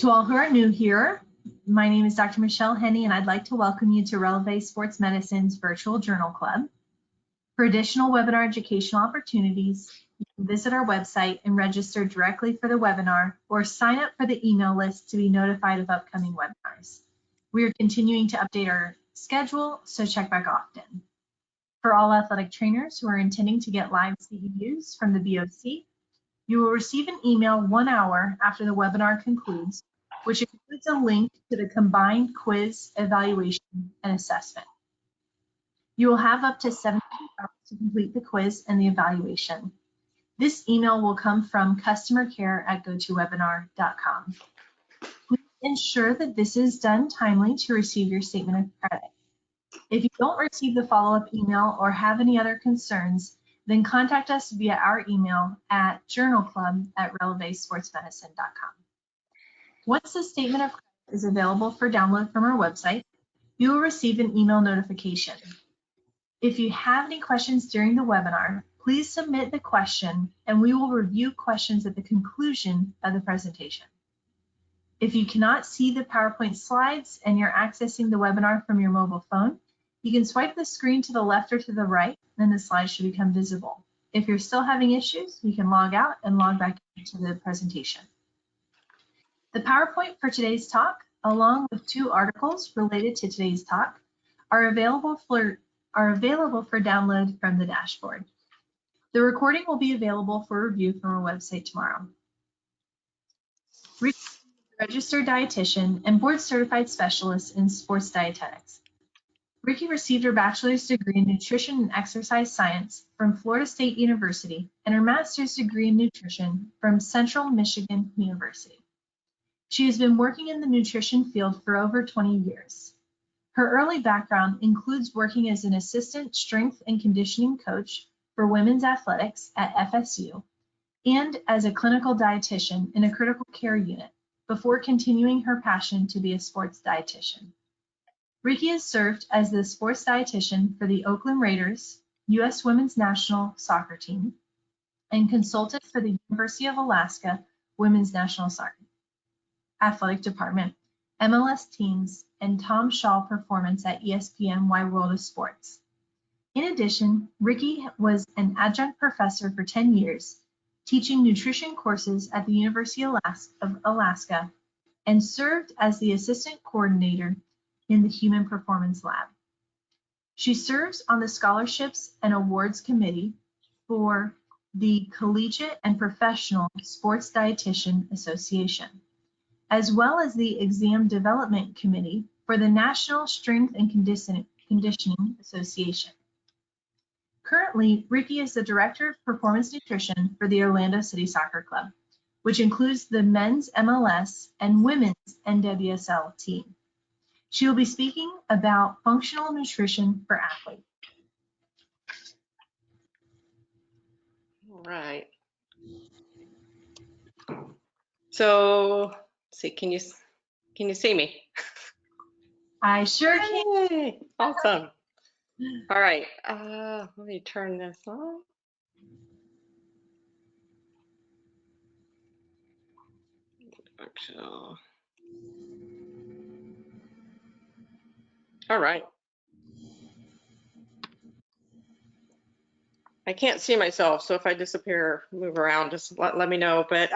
To all who are new here, my name is Dr. Michelle Henney, and I'd like to welcome you to Releve Sports Medicine's Virtual Journal Club. For additional webinar educational opportunities, you can visit our website and register directly for the webinar or sign up for the email list to be notified of upcoming webinars. We are continuing to update our schedule, so check back often. For all athletic trainers who are intending to get live CEUs from the BOC, you will receive an email 1 hour after the webinar concludes, which includes a link to the combined quiz, evaluation, and assessment. You will have up to 72 hours to complete the quiz and the evaluation. This email will come from customercare@gotowebinar.com. Please ensure that this is done timely to receive your statement of credit. If you don't receive the follow-up email or have any other concerns, then contact us via our email at journalclub@relevesportsmedicine.com. Once the statement of credit is available for download from our website, you will receive an email notification. If you have any questions during the webinar, please submit the question and we will review questions at the conclusion of the presentation. If you cannot see the PowerPoint slides and you're accessing the webinar from your mobile phone, you can swipe the screen to the left or to the right, and the slides should become visible. If you're still having issues, you can log out and log back into the presentation. The PowerPoint for today's talk, along with 2 articles related to today's talk, are available for download from the dashboard. The recording will be available for review from our website tomorrow. Rikki is a registered dietitian and board certified specialist in sports dietetics. Rikki received her bachelor's degree in nutrition and exercise science from Florida State University and her master's degree in nutrition from Central Michigan University. She has been working in the nutrition field for over 20 years. Her early background includes working as an assistant strength and conditioning coach for women's athletics at FSU and as a clinical dietitian in a critical care unit before continuing her passion to be a sports dietitian. Rikki has served as the sports dietitian for the Oakland Raiders, US Women's National Soccer Team, and consulted for the University of Alaska Women's National Soccer Athletic Department, MLS teams, and Tom Shaw performance at ESPN Wide World of Sports. In addition, Rikki was an adjunct professor for 10 years, teaching nutrition courses at the University of Alaska, and served as the assistant coordinator in the Human Performance Lab. She serves on the Scholarships and Awards Committee for the Collegiate and Professional Sports Dietitian Association, as well as the Exam Development Committee for the National Strength and Conditioning Association. Currently, Rikki is the Director of Performance Nutrition for the Orlando City Soccer Club, which includes the men's MLS and women's NWSL team. She will be speaking about functional nutrition for athletes. All right. So, let's see, can you see me? I sure can. Yay, awesome. All right, let me turn this on. All right. I can't see myself, so if I disappear, move around, just let me know. But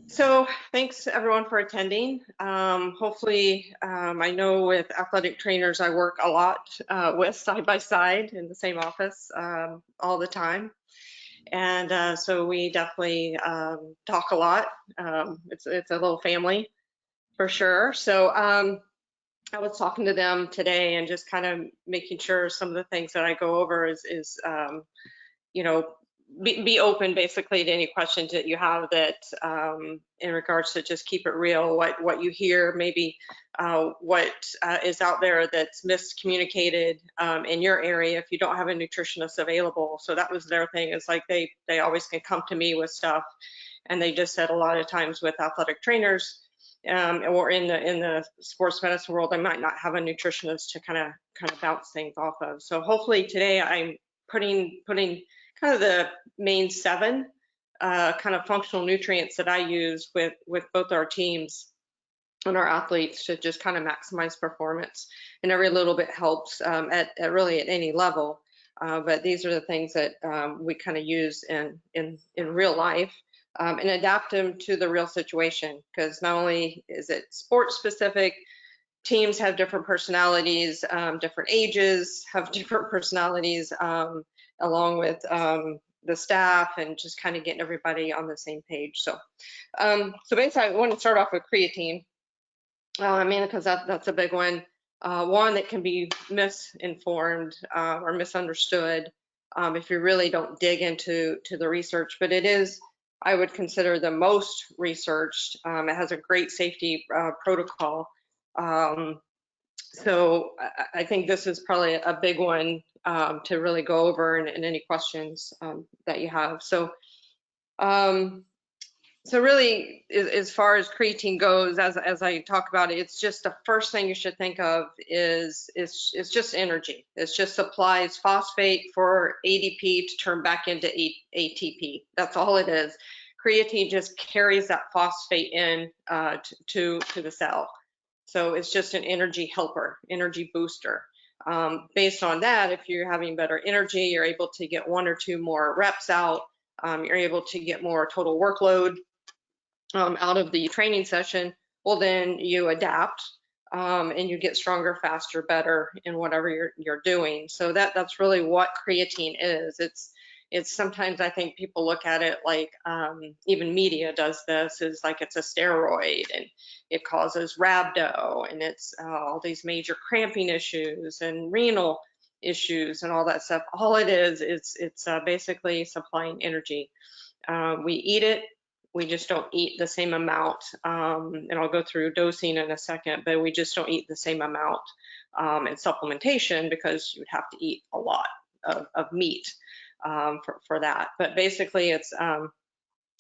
so thanks everyone for attending. Hopefully, I know with athletic trainers, I work a lot with side by side in the same office all the time. And so we definitely talk a lot. It's a little family for sure. So I was talking to them today and just kind of making sure some of the things that I go over is you know, be open basically to any questions that you have that in regards to just keep it real, what you hear, maybe what is out there that's miscommunicated in your area if you don't have a nutritionist available. So that was their thing, is like they always can come to me with stuff, and they just said a lot of times with athletic trainers or in the sports medicine world, I might not have a nutritionist to kind of bounce things off of. So hopefully today I'm putting kind of the main 7 kind of functional nutrients that I use with both our teams and our athletes to just kind of maximize performance. And every little bit helps at really at any level. But these are the things that we kind of use in real life and adapt them to the real situation, because not only is it sports specific, teams have different personalities, different ages have different personalities, along with the staff, and just kind of getting everybody on the same page. So, so basically, I want to start off with creatine, mainly because that's a big one. One that can be misinformed or misunderstood if you really don't dig into the research, but it is, I would consider, the most researched. It has a great safety protocol. So I think this is probably a big one to really go over in any questions that you have. So, so really, as far as creatine goes, as I talk about it, it's just the first thing you should think of is just energy. It's just supplies phosphate for ADP to turn back into ATP. That's all it is. Creatine just carries that phosphate in to the cell. So it's just an energy helper, energy booster. Based on that, if you're having better energy, you're able to get 1 or 2 more reps out. You're able to get more total workload out of the training session. Well, then you adapt and you get stronger, faster, better in whatever you're doing. So that's really what creatine is. It's sometimes, I think people look at it like, even media does this, is like it's a steroid and it causes rhabdo, and it's all these major cramping issues and renal issues and all that stuff. All it is it's basically supplying energy. We eat it, we just don't eat the same amount, and I'll go through dosing in a second, but we just don't eat the same amount in supplementation, because you'd have to eat a lot of meat for that. But basically it's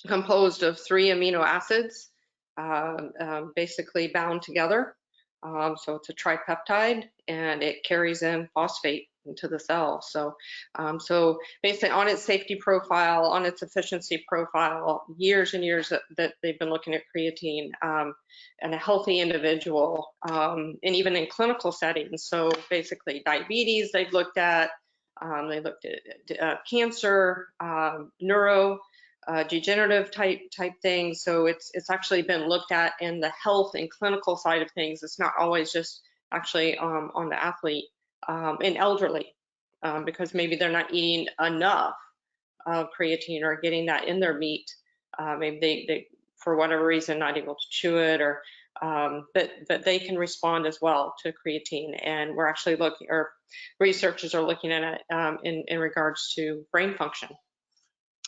composed of 3 amino acids basically bound together. So it's a tripeptide, and it carries in phosphate into the cell. So, so basically on its safety profile, on its efficiency profile, years and years that they've been looking at creatine in a healthy individual, and even in clinical settings. So basically diabetes they've looked at, they looked at cancer, neuro, degenerative type things. So it's actually been looked at in the health and clinical side of things. It's not always just actually on the athlete and elderly, because maybe they're not eating enough creatine or getting that in their meat. Maybe they for whatever reason not able to chew it, or but they can respond as well to creatine. And we're actually looking, or researchers are looking at it in regards to brain function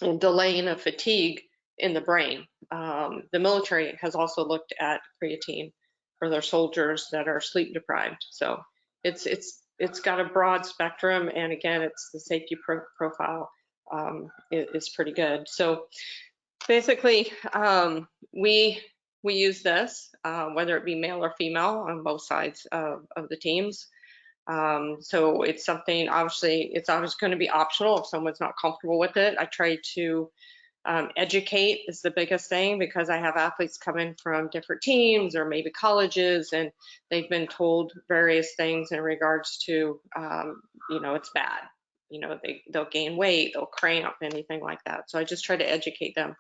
and delaying of fatigue in the brain. The military has also looked at creatine for their soldiers that are sleep deprived. So it's got a broad spectrum, and again, it's the safety profile is pretty good. So basically, we use this, whether it be male or female, on both sides of the teams. So it's something, obviously, it's always going to be optional if someone's not comfortable with it. I try to educate is the biggest thing, because I have athletes come in from different teams or maybe colleges, and they've been told various things in regards to, you know, it's bad. You know, they'll gain weight, they'll cramp, anything like that. So I just try to educate them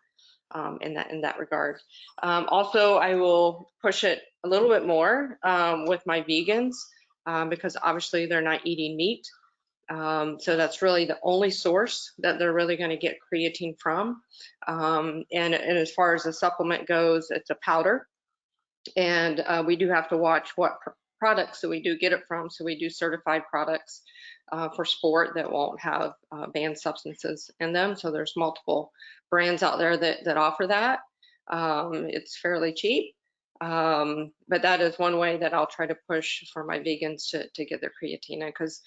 in that regard. Also, I will push it a little bit more with my vegans, because obviously they're not eating meat. So that's really the only source that they're really going to get creatine from. And as far as the supplement goes, it's a powder. And we do have to watch what products that we do get it from. So we do certified products for sport that won't have banned substances in them. So there's multiple brands out there that offer that. It's fairly cheap. But that is one way that I'll try to push for my vegans to get their creatine in, because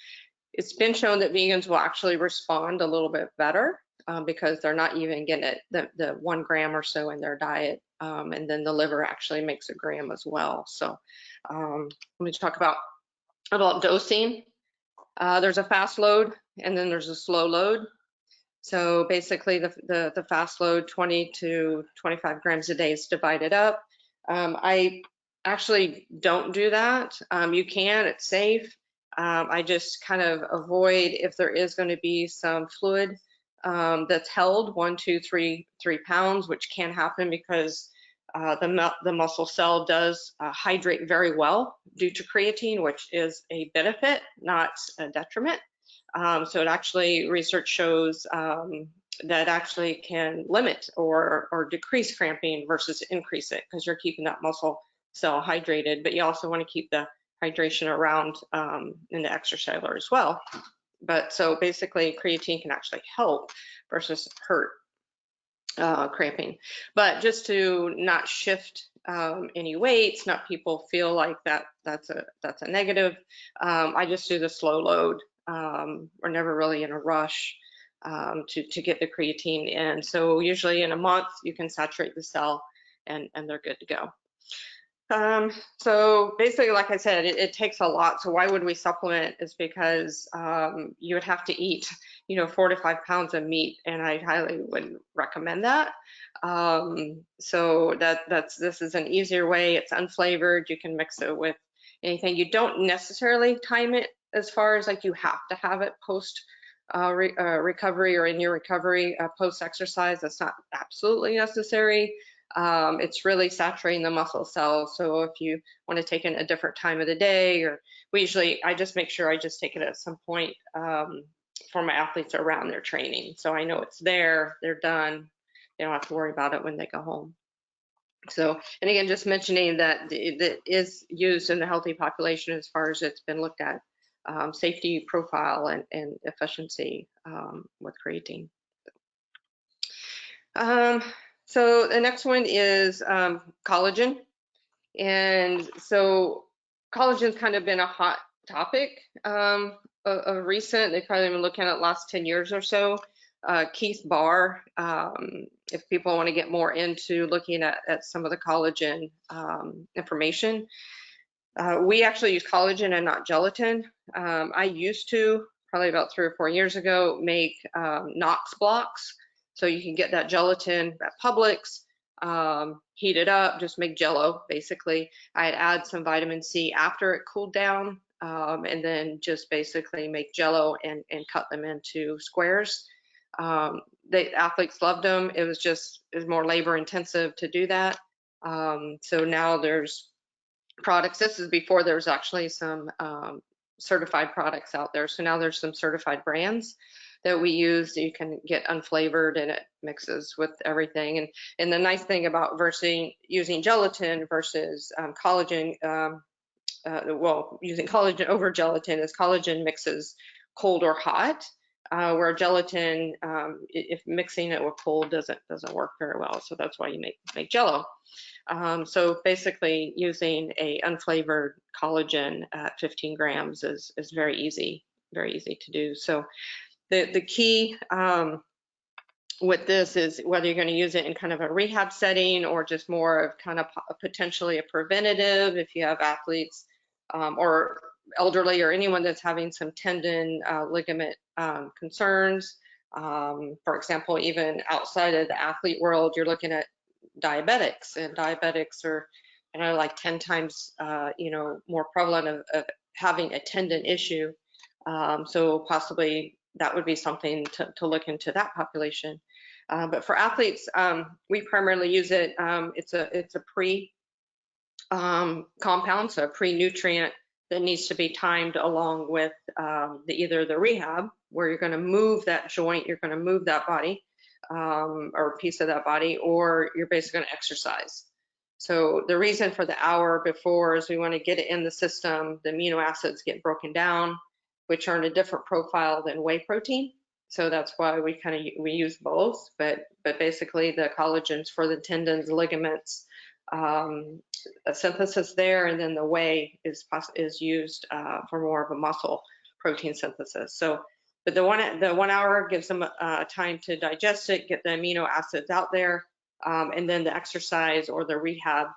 it's been shown that vegans will actually respond a little bit better because they're not even getting it, the 1 gram or so in their diet. And then the liver actually makes a gram as well. So let me talk about dosing. There's a fast load, and then there's a slow load. So basically the fast load, 20 to 25 grams a day, is divided up. I actually don't do that. You can, it's safe. I just kind of avoid if there is going to be some fluid that's held 1, 2, 3 pounds, which can happen because the muscle cell does hydrate very well due to creatine, which is a benefit, not a detriment. So it actually, research shows that actually can limit or decrease cramping versus increase it, because you're keeping that muscle cell hydrated, but you also want to keep the hydration around in the extracellular as well. But so basically creatine can actually help versus hurt cramping. But just to not shift any weights, not people feel like that's a negative, I just do the slow load. We're never really in a rush to get the creatine in. So usually in a month you can saturate the cell and they're good to go. So basically, like I said, it takes a lot. So why would we supplement? Is because you would have to eat, 4 to 5 pounds of meat, and I highly wouldn't recommend that. So this is an easier way. It's unflavored. You can mix it with anything. You don't necessarily time it as far as like you have to have it post recovery or in your recovery post exercise. That's not absolutely necessary. It's really saturating the muscle cells. So if you want to take it a different time of the day, or I just make sure I just take it at some point for my athletes around their training. So I know it's there, they're done. They don't have to worry about it when they go home. So, and again, just mentioning that it is used in the healthy population as far as it's been looked at, safety profile and efficiency with creatine. So the next one is collagen. And so collagen's kind of been a hot topic of recent. They've probably been looking at the last 10 years or so. Keith Barr, if people want to get more into looking at some of the collagen information. We actually use collagen and not gelatin. I used to, probably about 3 or 4 years ago, make Knox blocks. So you can get that gelatin at Publix, heat it up, just make Jello, basically. I'd add some vitamin C after it cooled down, and then just basically make Jello and cut them into squares. The athletes loved them. It was more labor intensive to do that. So now there's products. This is before there was actually some certified products out there. So now there's some certified brands that we use. You can get unflavored and it mixes with everything. And the nice thing about using gelatin versus collagen, using collagen over gelatin is collagen mixes cold or hot, where gelatin, if mixing it with cold doesn't work very well. So that's why you make Jello. So basically using a unflavored collagen at 15 grams is very easy to do. So the key with this is whether you're going to use it in kind of a rehab setting or just more of kind of potentially a preventative if you have athletes or elderly or anyone that's having some tendon ligament concerns. For example, even outside of the athlete world, you're looking at diabetics, and diabetics are, like 10 times, more prevalent of having a tendon issue. So possibly that would be something to look into that population. But for athletes, we primarily use it. It's a compound, so a pre-nutrient that needs to be timed along with either the rehab, where you're going to move that joint, you're going to move that body or a piece of that body, or you're basically going to exercise. So the reason for the hour before is we want to get it in the system. The amino acids get broken down, which are in a different profile than whey protein. So that's why we use both, but basically the collagens for the tendons, ligaments, a synthesis there, and then the whey is used for more of a muscle protein synthesis. So, but the 1 hour gives them time to digest it, get the amino acids out there, and then the exercise or the rehab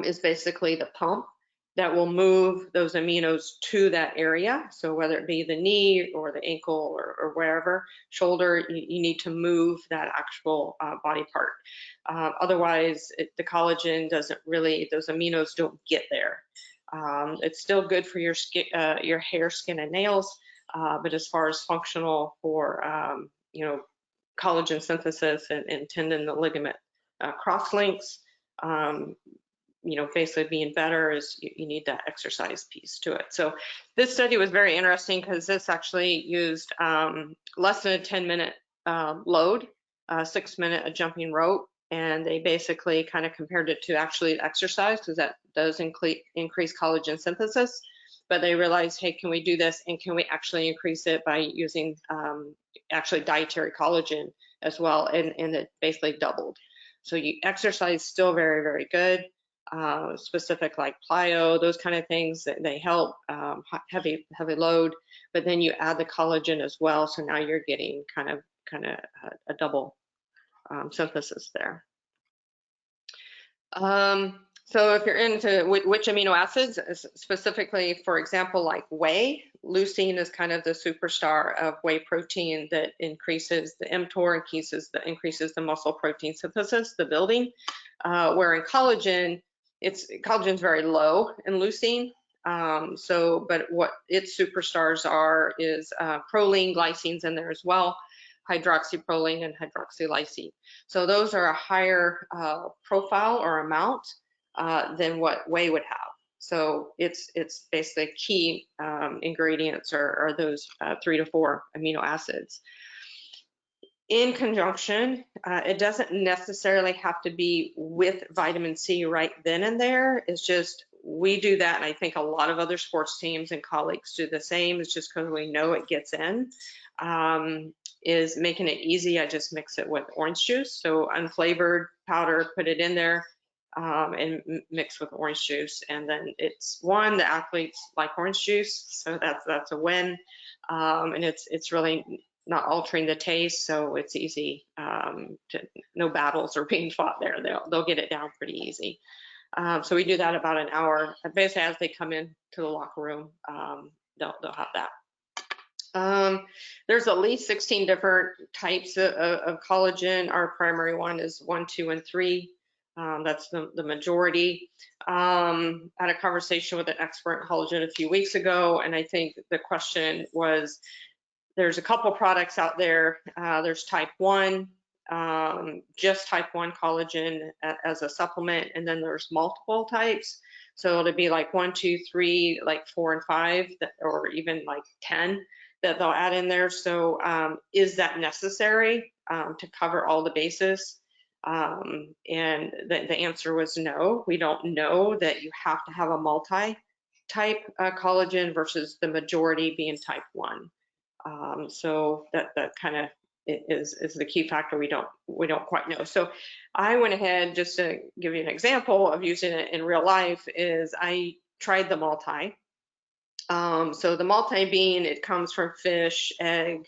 is basically the pump. that will move those aminos to that area. So whether it be the knee or the ankle or wherever, shoulder, you need to move that actual body part. Otherwise, the collagen doesn't really, those aminos don't get there. It's still good for your skin, your hair, skin, and nails, but as far as functional for, you know, collagen synthesis and tendon and ligament crosslinks, you know, basically being better is you need that exercise piece to it. So this study was very interesting because this actually used less than a 10-minute load, 6-minute jumping rope, and they basically kind of compared it to actually exercise because that does increase collagen synthesis. But they realized, hey, can we do this, and can we actually increase it by using actually dietary collagen as well, and it basically doubled. So you exercise still very, very good. Specific like plyo, those kind of things, they help, heavy load, but then you add the collagen as well, so now you're getting kind of a double synthesis there. So if you're into which amino acids, specifically, for example, like whey, leucine is kind of the superstar of whey protein that increases the mTOR, increases the muscle protein synthesis, the building, where in collagen, collagen's very low in leucine. But what its superstars are is proline, glycine's in there as well, hydroxyproline and hydroxylysine. So those are a higher profile or amount than what whey would have. So it's basically key ingredients are those 3 to 4 amino acids. In conjunction, it doesn't necessarily have to be with vitamin C right then and there. It's just we do that, and I think a lot of other sports teams and colleagues do the same. It's just because we know it gets in. Is making it easy. I just mix it with orange juice, so unflavored powder, put it in there, and mix with orange juice. And then it's one, the athletes like orange juice, so that's a win. And it's really not altering the taste, so it's easy. No battles are being fought there. They'll get it down pretty easy. So we do that about an hour. Basically, as they come in to the locker room, they'll have that. There's at least 16 different types of collagen. Our primary one is 1, 2, and 3. That's the majority. I had a conversation with an expert in collagen a few weeks ago, and I think the question was, there's a couple products out there. There's type 1, just type 1 collagen as a supplement, and then there's multiple types. So it'll be like 1, 2, 3, like 4 and 5, or even like 10 that they'll add in there. So is that necessary to cover all the bases? And the answer was no. We don't know that you have to have a multi-type collagen versus the majority being type 1. So that kind of is the key factor we don't quite know. So I went ahead, just to give you an example of using it in real life, is I tried the multi. So the multi bean, it comes from fish, egg,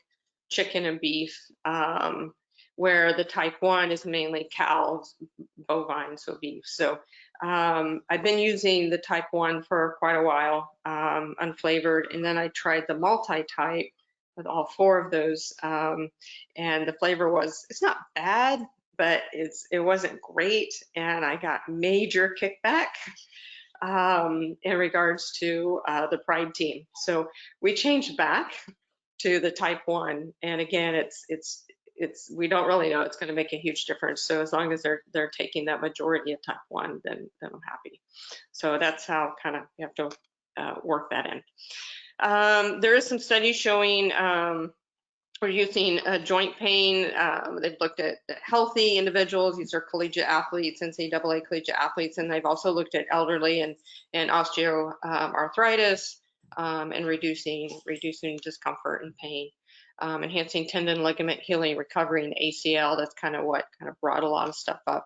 chicken, and beef, where the type 1 is mainly cows, bovine, so beef. So I've been using the type 1 for quite a while, unflavored, and then I tried the multi-type with all 4 of those, and the flavor it's not bad, but it wasn't great, and I got major kickback in regards to the Pride team. So we changed back to the type 1, and again, we don't really know it's going to make a huge difference. So as long as they're taking that majority of type 1, then I'm happy. So that's how kind of you have to work that in. There is some studies showing reducing joint pain. They've looked at healthy individuals. These are collegiate athletes, NCAA collegiate athletes, and they've also looked at elderly and osteoarthritis, and reducing discomfort and pain, enhancing tendon, ligament healing, recovery, and ACL. That's kind of what brought a lot of stuff up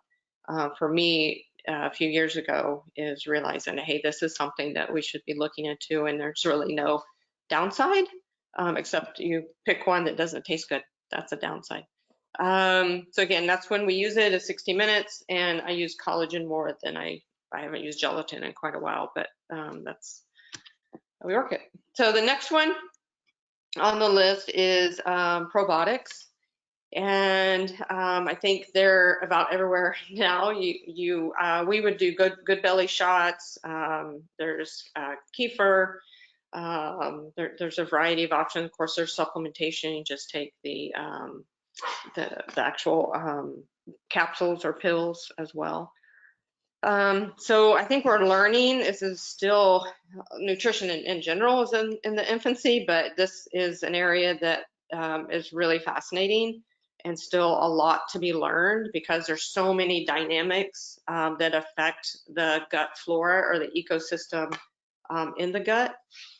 for me a few years ago, is realizing, hey, this is something that we should be looking into, and there's really no downside. Except you pick one that doesn't taste good. That's a downside. So again, that's when we use it, is 60 minutes, and I use collagen more than I I haven't used gelatin in quite a while, but that's how we work it. So the next one on the list is probiotics. And I think they're about everywhere now. We would do good belly shots. There's kefir. There's a variety of options. Of course, there's supplementation. You just take the actual capsules or pills as well. So I think we're learning. This is still nutrition in general is in the infancy, but this is an area that is really fascinating and still a lot to be learned because there's so many dynamics that affect the gut flora or the ecosystem in the gut.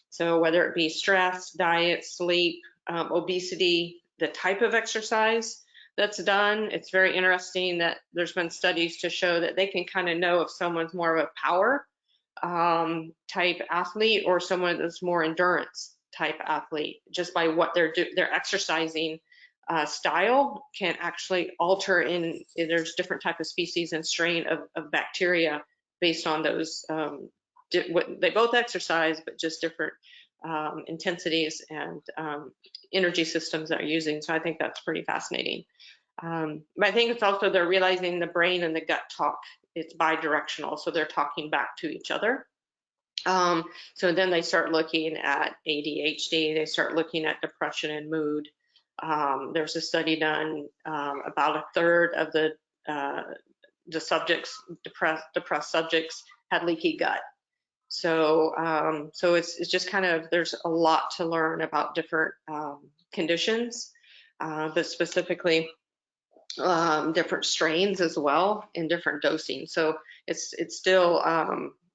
So whether it be stress, diet, sleep, obesity, the type of exercise that's done, it's very interesting that there's been studies to show that they can kind of know if someone's more of a power type athlete or someone that's more endurance type athlete just by what their exercising style can actually alter there's different type of species and strain of bacteria based on those they both exercise but just different intensities and energy systems that are using. So I think that's pretty fascinating. But I think it's also they're realizing the brain and the gut talk. It's bi-directional, so they're talking back to each other. So then they start looking at ADHD. They start looking at depression and mood. There's a study done about a third of the subjects, depressed subjects, had leaky gut. So it's just kind of, there's a lot to learn about different conditions, but specifically different strains as well and different dosing. So it's still,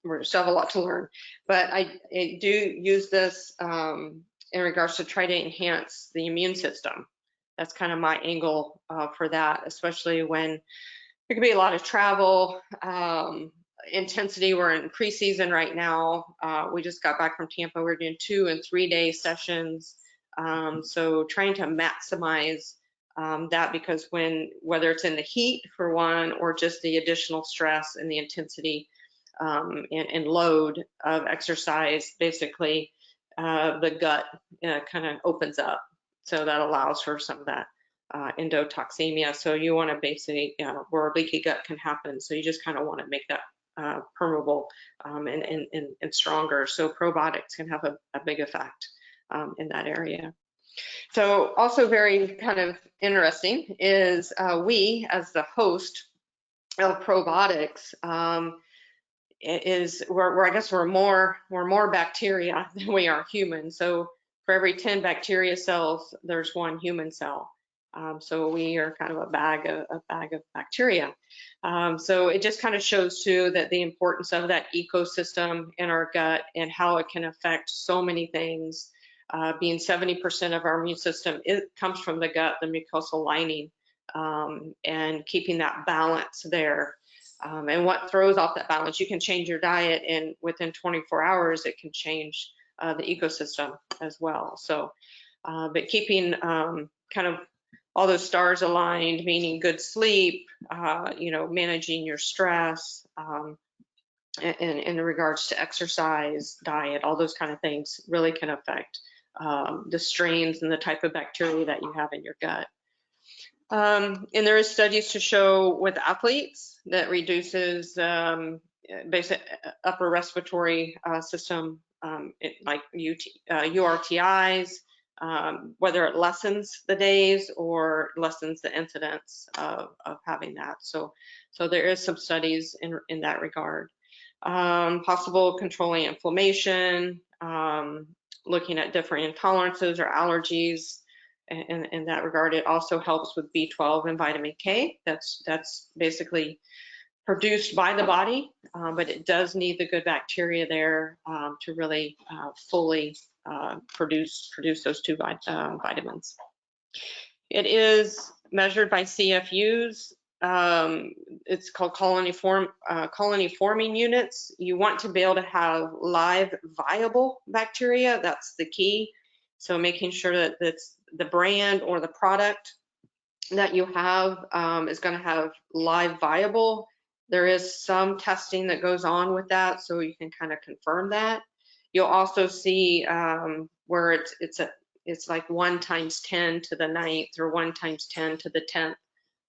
we still have a lot to learn, but I do use this in regards to try to enhance the immune system. That's kind of my angle for that, especially when there could be a lot of travel, intensity. We're in preseason right now. We just got back from Tampa. We're doing 2 and 3 day sessions. So trying to maximize that because whether it's in the heat for one or just the additional stress and the intensity and load of exercise, basically the gut kind of opens up. So that allows for some of that endotoxemia. So you want to basically, where a leaky gut can happen. So you just kind of want to make that permeable and stronger. So probiotics can have a big effect in that area. So also very kind of interesting is we as the host of probiotics I guess we're more bacteria than we are humans. So for every 10 bacteria cells, there's 1 human cell. So we are kind of a bag of bacteria. So it just kind of shows too that the importance of that ecosystem in our gut and how it can affect so many things. Being 70% of our immune system, it comes from the gut, the mucosal lining, and keeping that balance there. And what throws off that balance, you can change your diet and within 24 hours, it can change the ecosystem as well. So, but keeping kind of all those stars aligned, meaning good sleep, managing your stress, and in regards to exercise, diet, all those kind of things really can affect the strains and the type of bacteria that you have in your gut. And there is studies to show with athletes that reduces basic upper respiratory system, like URTIs, whether it lessens the days or lessens the incidence of having that. So there is some studies in that regard. Possible controlling inflammation, looking at different intolerances or allergies. In that regard, it also helps with B12 and vitamin K. That's basically produced by the body, but it does need the good bacteria there to really fully produce those 2 vitamins. It is measured by CFUs. It's called colony forming units. You want to be able to have live viable bacteria. That's the key. So making sure that the brand or the product that you have is going to have live viable There is some testing that goes on with that, so you can kind of confirm that. You'll also see where it's like 1 times 10 to the 9th or 1 times 10 to the 10th,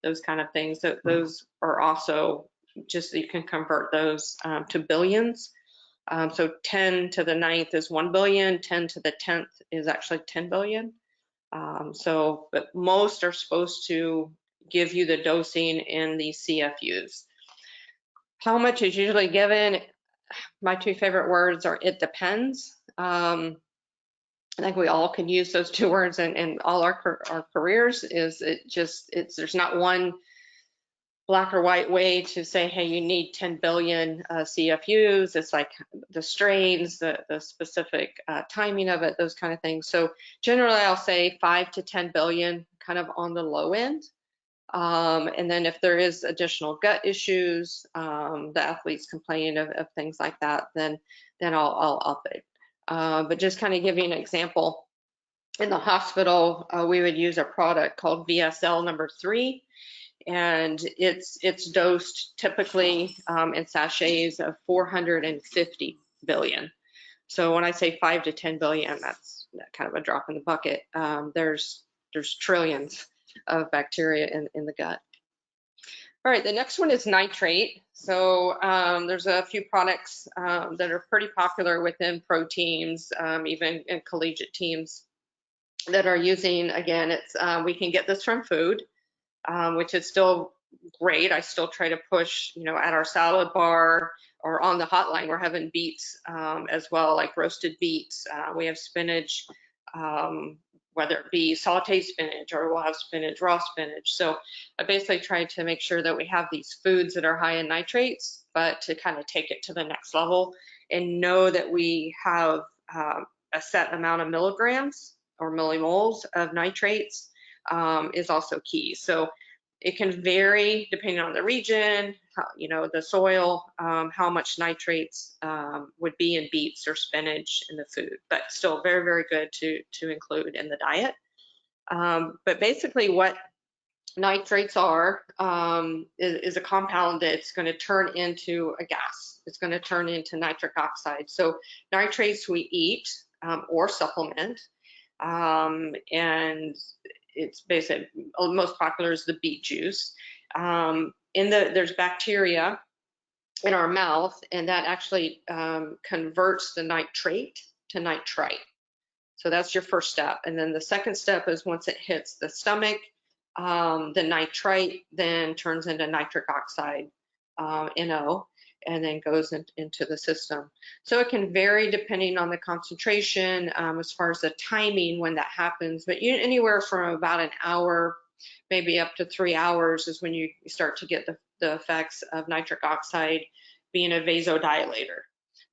those kind of things. So those are also just, you can convert those to billions. So 10 to the 9th is 1 billion, 10 to the 10th is actually 10 billion. But most are supposed to give you the dosing in the CFUs. How much is usually given? My 2 favorite words are it depends. I think we all can use those 2 words in all our careers. There's not one black or white way to say, hey, you need 10 billion CFUs. It's like the strains, the specific timing of it, those kind of things. So generally, I'll say 5 to 10 billion, kind of on the low end. And then if there is additional gut issues, the athletes complain of things like that, then I'll up it. But just kind of give you an example, in the hospital, we would use a product called VSL number 3. And it's dosed typically in sachets of 450 billion. So when I say 5 to 10 billion, that's kind of a drop in the bucket. There's trillions of bacteria in the gut. All right, the next one is nitrate. So there's a few products that are pretty popular within pro teams, even in collegiate teams, that are using, again, we can get this from food. Which is still great. I still try to push, at our salad bar or on the hotline, we're having beets as well, like roasted beets. We have spinach, whether it be sauteed spinach or we'll have spinach, raw spinach. So I basically try to make sure that we have these foods that are high in nitrates, but to kind of take it to the next level and know that we have a set amount of milligrams or millimoles of nitrates. Is also key. So it can vary depending on the region, the soil, how much nitrates would be in beets or spinach in the food, but still very, very good to include in the diet. But basically what nitrates are is a compound that's going to turn into a gas. It's going to turn into nitric oxide. So nitrates we eat or supplement, and it's basically most popular is the beet juice. There's bacteria in our mouth, and that actually converts the nitrate to nitrite. So that's your first step. And then the second step is once it hits the stomach, the nitrite then turns into nitric oxide, NO, and then goes into the system. So it can vary depending on the concentration as far as the timing when that happens, but anywhere from about an hour, maybe up to 3 hours is when you start to get the effects of nitric oxide being a vasodilator.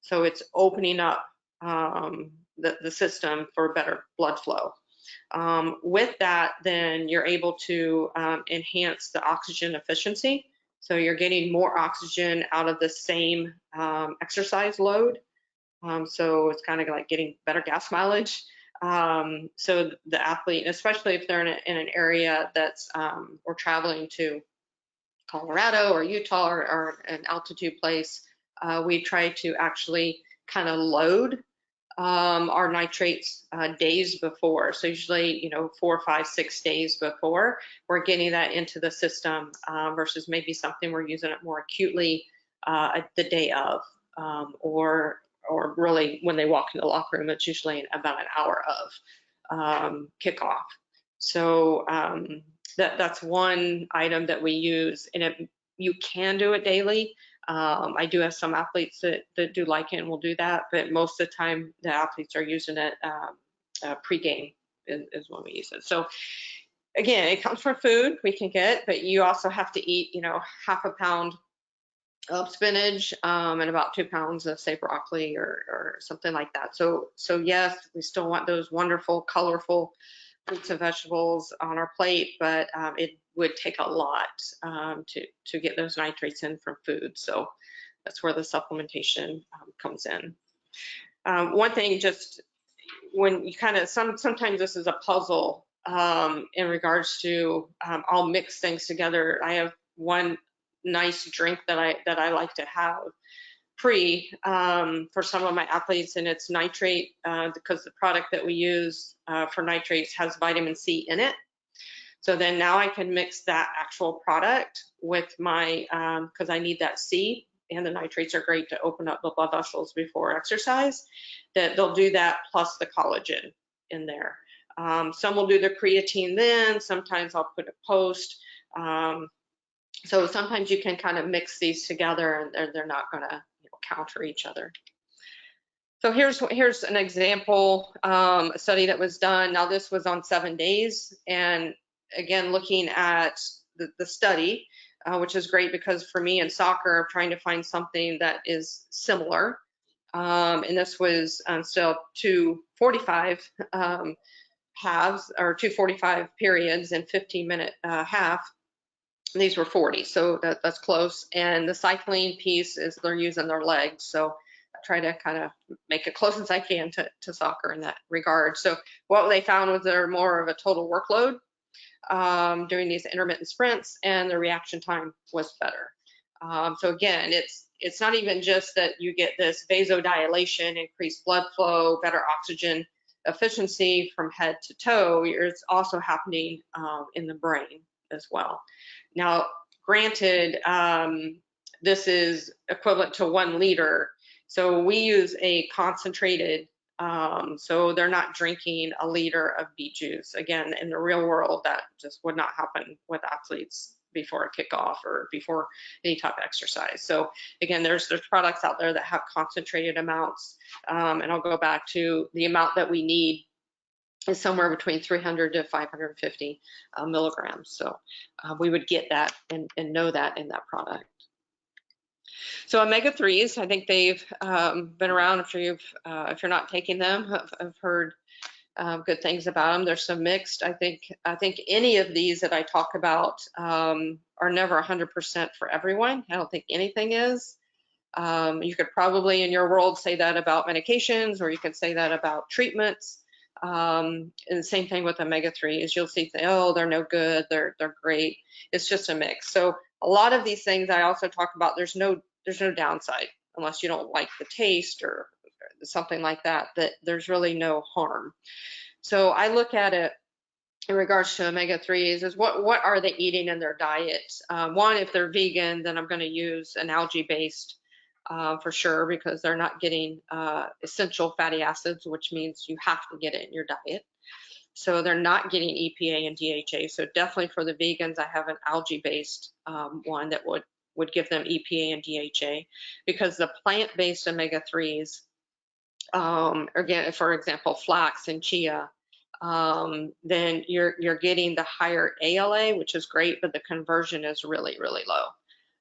So it's opening up the system for better blood flow. With that, then you're able to enhance the oxygen efficiency. So you're getting more oxygen out of the same exercise load. So it's kind of like getting better gas mileage. So the athlete, especially if they're in an area that's, we're traveling to Colorado or Utah or an altitude place, we try to actually kind of load our nitrates days before. So usually, 4, 5, 6 days before we're getting that into the system versus maybe something we're using it more acutely the day of, or really when they walk in the locker room, it's usually about an hour of kickoff. So that's one item that we use, and you can do it daily. I do have some athletes that do like it and will do that, but most of the time the athletes are using it pre-game is when we use it. So again, it comes from food we can get, but you also have to eat, half a pound of spinach and about 2 pounds of, say, broccoli or something like that. So yes, we still want those wonderful, colorful fruits and vegetables on our plate, but it would take a lot to get those nitrates in from food. So that's where the supplementation comes in. One thing, just when you kind of, sometimes this is a puzzle in regards to, I'll mix things together. I have one nice drink that I like to have pre for some of my athletes, and it's nitrate because the product that we use for nitrates has vitamin C in it. So then now I can mix that actual product with my, because I need that C, and the nitrates are great to open up the blood vessels before exercise, that they'll do that plus the collagen in there. Some will do the creatine then, sometimes I'll put a post. So sometimes you can kind of mix these together and they're not gonna counter each other. So here's an example, a study that was done. Now this was on 7 days, and again, looking at the study, which is great because for me in soccer, I'm trying to find something that is similar. And this was still 2:45 halves, or 2:45 periods and 15-minute half. These were 40, so that's close. And the cycling piece is they're using their legs. So I try to kind of make it close as I can to soccer in that regard. So what they found was they're more of a total workload during these intermittent sprints, and the reaction time was better. So again, it's not even just that you get this vasodilation, increased blood flow, better oxygen efficiency from head to toe. It's also happening in the brain as well. Now, granted, this is equivalent to 1 liter. So we use a concentrated, so they're not drinking a liter of beet juice. Again, in the real world, that just would not happen with athletes before a kickoff or before any type of exercise. So again, there's products out there that have concentrated amounts, and I'll go back to the amount that we need is somewhere between 300 to 550 milligrams. So we would get that and know that in that product. So omega-3s, I think they've been around. If you're not taking them, I've heard good things about them. There's some mixed. I think any of these that I talk about are never 100% for everyone. I don't think anything is. You could probably in your world say that about medications, or you could say that about treatments. And the same thing with omega-3s. You'll see, oh, they're no good, they're great. It's just a mix. So a lot of these things I also talk about, there's no downside unless you don't like the taste or something like that, that there's really no harm. So I look at it in regards to omega-3s is what are they eating in their diet? One, if they're vegan, then I'm going to use an algae-based for sure, because they're not getting essential fatty acids, which means you have to get it in your diet. So they're not getting EPA and DHA. So definitely for the vegans, I have an algae-based one that would give them EPA and DHA, because the plant-based omega-3s, again, for example, flax and chia, then you're getting the higher ALA, which is great, but the conversion is really, really low.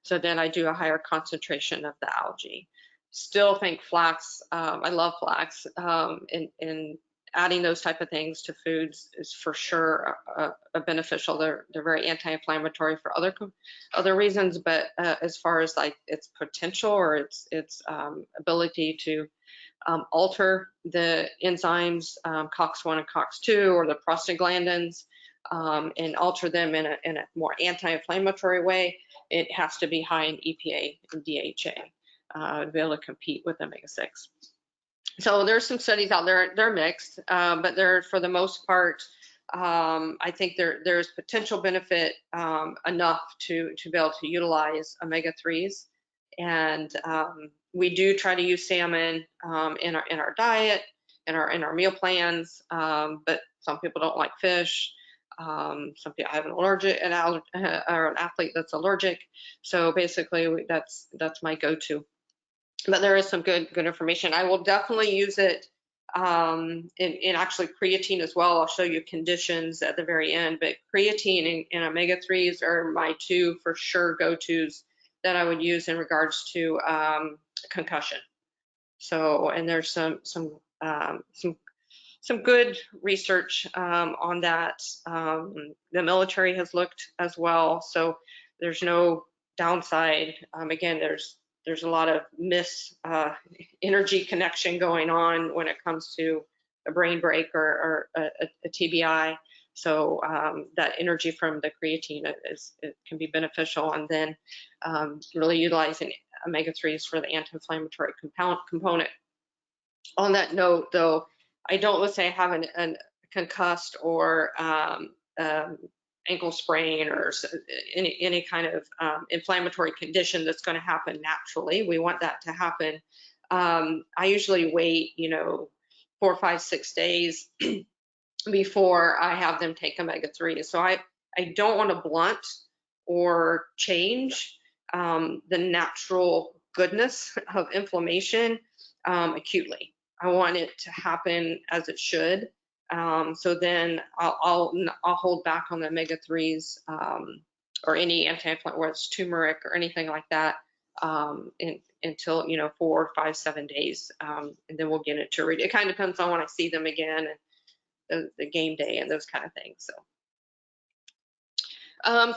So then I do a higher concentration of the algae. Still think flax, I love flax, and adding those type of things to foods is for sure a beneficial. They're very anti-inflammatory for other reasons, but as far as like its potential or its ability to alter the enzymes, COX-1 and COX-2, or the prostaglandins, and alter them in a more anti-inflammatory way, it has to be high in EPA and DHA to be able to compete with omega-6. So there's some studies out there, they're mixed, but they're, for the most part, I think there's potential benefit enough to be able to utilize omega-3s. And we do try to use salmon in our diet, in our meal plans, but some people don't like fish. Some people have or an athlete that's allergic. So basically that's my go-to. But there is some good information. I will definitely use it in actually creatine as well. I'll show you conditions at the very end, but creatine and omega-3s are my 2 for sure go-tos that I would use in regards to concussion. So, and there's some good research on that. The military has looked as well, so there's no downside. Again, there's a lot of energy connection going on when it comes to a brain break or a TBI. So that energy from the creatine it can be beneficial, and then really utilizing omega-3s for the anti-inflammatory component. On that note, though, I don't, let's say I have an concussed or ankle sprain or any kind of inflammatory condition that's going to happen naturally. We want that to happen. I usually wait, 4, 5, 6 days before I have them take omega-3. So I don't want to blunt or change the natural goodness of inflammation acutely. I want it to happen as it should. So then I'll hold back on the omega-3s or any anti-inflammatory, whether it's turmeric or anything like that, until 4, 5, 7 days, and then we'll get it to read. It kind of depends on when I see them again and the game day and those kind of things.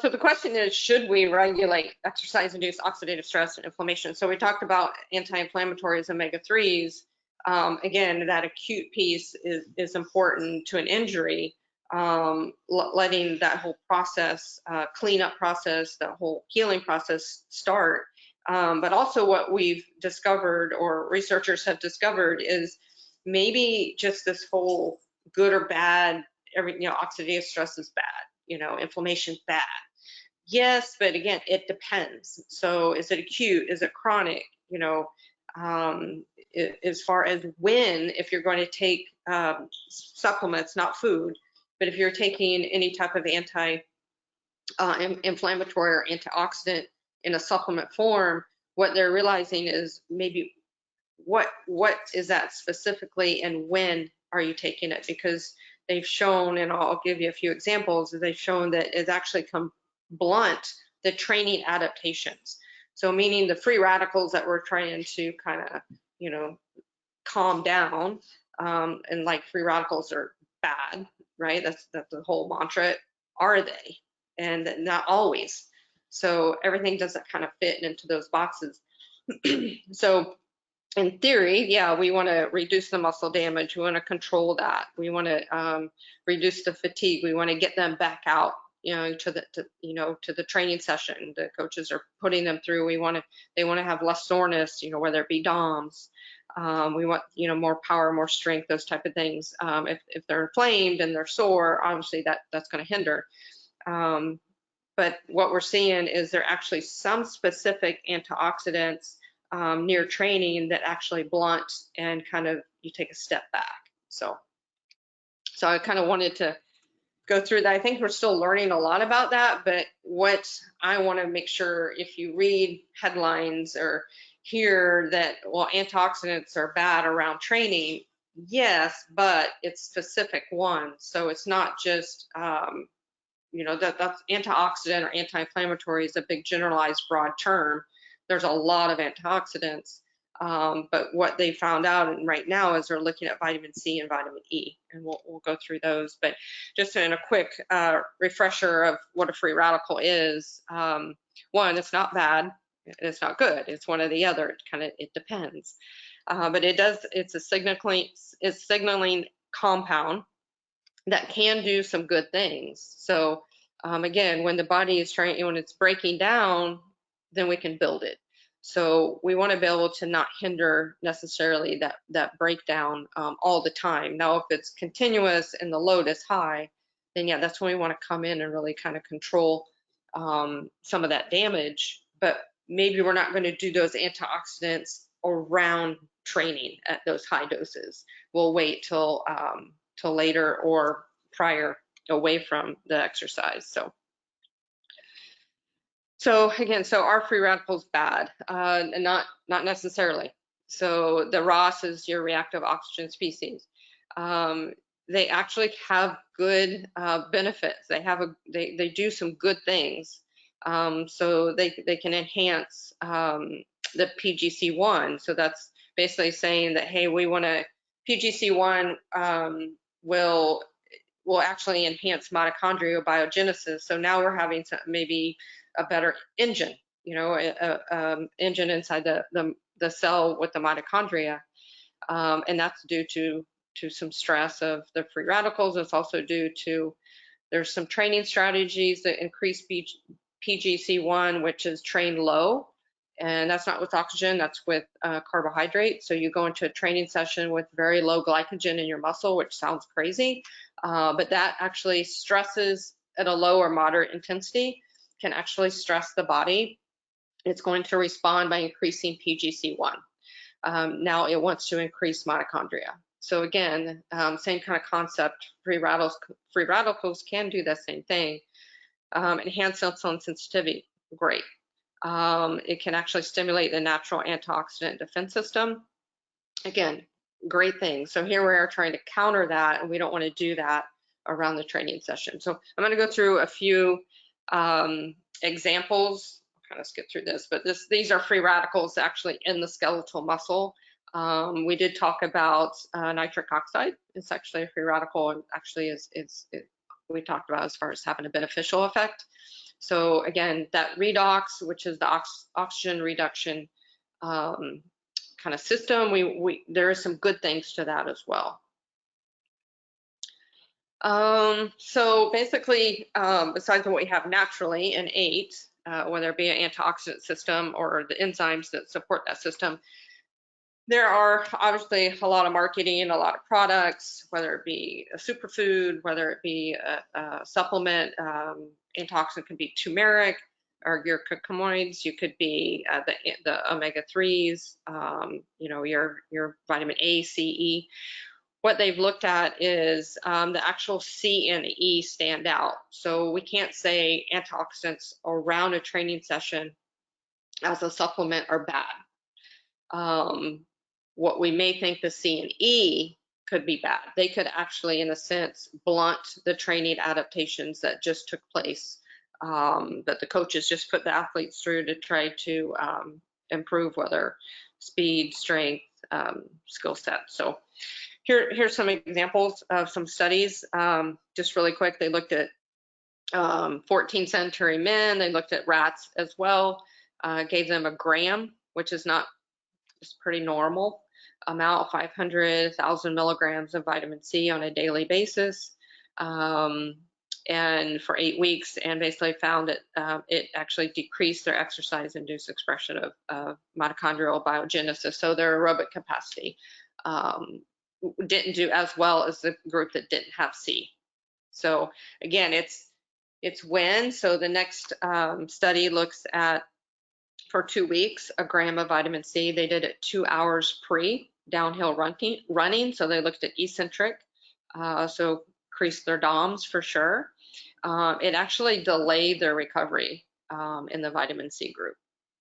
So the question is, should we regulate exercise-induced oxidative stress and inflammation? So we talked about anti-inflammatories, omega-3s. Again, that acute piece is important to an injury, letting that whole process, cleanup process, that whole healing process start. But also what we've discovered, or researchers have discovered, is maybe just this whole good or bad, oxidative stress is bad, inflammation bad. Yes, but again, it depends. So is it acute? Is it chronic? As far as when, if you're going to take supplements, not food, but if you're taking any type of anti-inflammatory or antioxidant in a supplement form, what they're realizing is maybe what is that specifically and when are you taking it? Because they've shown, and I'll give you a few examples, they've shown that it's actually blunt the training adaptations. So meaning the free radicals that we're trying to kind of, calm down, and like free radicals are bad, right? That's the whole mantra. Are they? And not always. So everything doesn't kind of fit into those boxes. So in theory, yeah, we want to reduce the muscle damage. We want to control that. We want to reduce the fatigue. We want to get them back out, to the training session. The coaches are putting them through. They want to have less soreness, whether it be DOMS. We want, more power, more strength, those type of things. If they're inflamed and they're sore, obviously that's going to hinder. But what we're seeing is there are actually some specific antioxidants near training that actually blunt and kind of you take a step back. So I kind of wanted to go through that. I think we're still learning a lot about that, but what I want to make sure, if you read headlines or hear that, well, antioxidants are bad around training, yes, but it's specific ones. So it's not just, that's antioxidant or anti-inflammatory is a big generalized broad term. There's a lot of antioxidants, but what they found out and right now is they're looking at vitamin C and vitamin E, and we'll go through those. But just in a quick refresher of what a free radical is, one, it's not bad, it's not good, it's one or the other. It depends, but it's a signaling compound that can do some good things. So again, when the body is when it's breaking down, then we can build it. So we want to be able to not hinder necessarily that breakdown all the time. Now, if it's continuous and the load is high, then yeah, that's when we want to come in and really kind of control some of that damage. But maybe we're not going to do those antioxidants around training at those high doses. We'll wait till later or prior, away from the exercise. So again, are free radicals bad? And not necessarily. So the ROS is your reactive oxygen species. They actually have good benefits. They do some good things. So they can enhance the PGC1. So that's basically saying that, hey, we want to, PGC1 will actually enhance mitochondrial biogenesis. So now we're having maybe a better engine, engine inside the cell with the mitochondria, and that's due to some stress of the free radicals. It's also due to There's some training strategies that increase PGC1, which is train low. And that's not with oxygen, that's with carbohydrate. So you go into a training session with very low glycogen in your muscle, which sounds crazy, but that actually stresses at a low or moderate intensity, can actually stress the body. It's going to respond by increasing PGC1. Now it wants to increase mitochondria. So again, same kind of concept, free radicals can do the same thing. Enhanced insulin sensitivity, great. It can actually stimulate the natural antioxidant defense system. Again, great thing. So here we are trying to counter that, and we don't want to do that around the training session. So I'm going to go through a few examples. I'll kind of skip through this, but these are free radicals actually in the skeletal muscle. We did talk about nitric oxide. It's actually a free radical, and actually we talked about as far as having a beneficial effect. So again, that redox, which is the oxygen reduction kind of system, there are some good things to that as well. So basically, besides what we have naturally innate, whether it be an antioxidant system or the enzymes that support that system, there are obviously a lot of marketing, a lot of products, whether it be a superfood, whether it be a supplement. Antioxidant can be turmeric or your curcuminoids. You could be the omega-3s, you know, your vitamin A, C, E. What they've looked at is the actual C and E stand out. So we can't say antioxidants around a training session as a supplement are bad. What we may think the C and E could be bad. They could actually, in a sense, blunt the training adaptations that just took place, that the coaches just put the athletes through to try to improve whether speed, strength, skill set. So here's some examples of some studies. Just really quick, they looked at 14th century men. They looked at rats as well, gave them a gram, which is not, it's pretty normal amount, 500,000 milligrams of vitamin C on a daily basis, and for 8 weeks, and basically found that it actually decreased their exercise-induced expression of mitochondrial biogenesis, so their aerobic capacity didn't do as well as the group that didn't have C. So again, it's when. So the next study looks at, for 2 weeks, a gram of vitamin C. They did it 2 hours pre downhill running. So they looked at eccentric, so increased their DOMs for sure. It actually delayed their recovery in the vitamin C group.